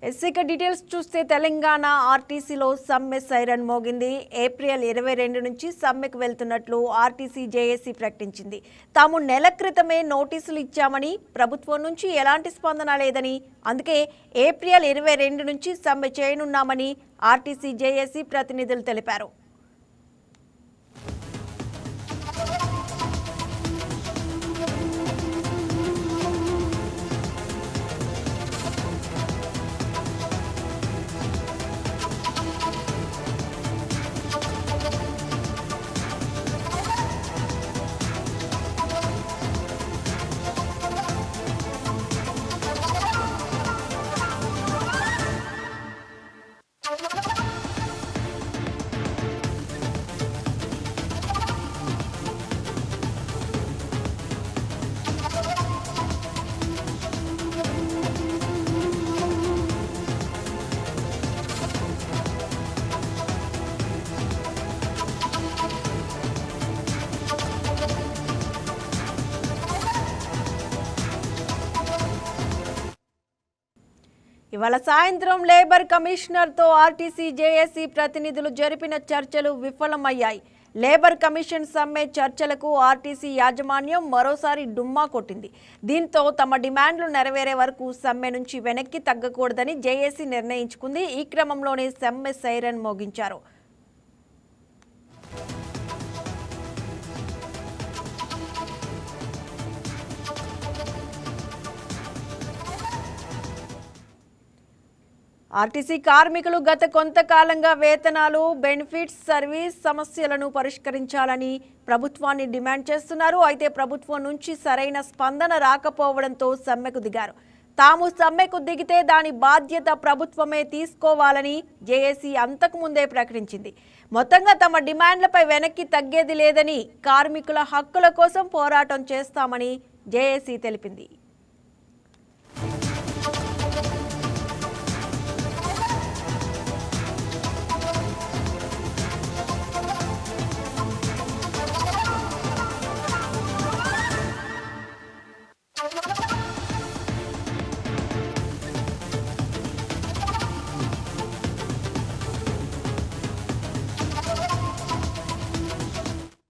ఇక డీటెయిల్స్ చూస్తే తెలంగాణ ఆర్టీసీలో సమ్మె సైరన్ మోగింది. ఏప్రిల్ 22 నుంచి సమ్మెకు వెళ్తున్నట్లు ఆర్టీసీ జేఏసీ ప్రకటించింది. తాము నెల క్రితమే నోటీసులు ఇచ్చామని, ప్రభుత్వం నుంచి ఎలాంటి స్పందన లేదని, అందుకే ఏప్రిల్ 22 నుంచి సమ్మె చేయనున్నామని ఆర్టీసీ జేఏసీ ప్రతినిధులు తెలిపారు. ఇవాళ సాయంత్రం లేబర్ కమిషనర్తో ఆర్టీసీ జేఏసీ ప్రతినిధులు జరిపిన చర్చలు విఫలమయ్యాయి. లేబర్ కమిషన్ సమ్మె చర్చలకు ఆర్టీసీ యాజమాన్యం మరోసారి డుమ్మా కొట్టింది. దీంతో తమ డిమాండ్లు నెరవేరే వరకు సమ్మె నుంచి వెనక్కి తగ్గకూడదని జేఏసీ నిర్ణయించుకుంది. ఈ క్రమంలోనే సమ్మె సైరన్ మోగించారు. ఆర్టీసీ కార్మికులు గత కొంతకాలంగా వేతనాలు, బెనిఫిట్స్, సర్వీస్ సమస్యలను పరిష్కరించాలని ప్రభుత్వాన్ని డిమాండ్ చేస్తున్నారు. అయితే ప్రభుత్వం నుంచి సరైన స్పందన రాకపోవడంతో సమ్మెకు దిగారు. తాము సమ్మెకు దిగితే దాని బాధ్యత ప్రభుత్వమే తీసుకోవాలని జేఏసీ అంతకుముందే ప్రకటించింది. మొత్తంగా తమ డిమాండ్లపై వెనక్కి తగ్గేది లేదని, కార్మికుల హక్కుల కోసం పోరాటం చేస్తామని జేఏసీ తెలిపింది.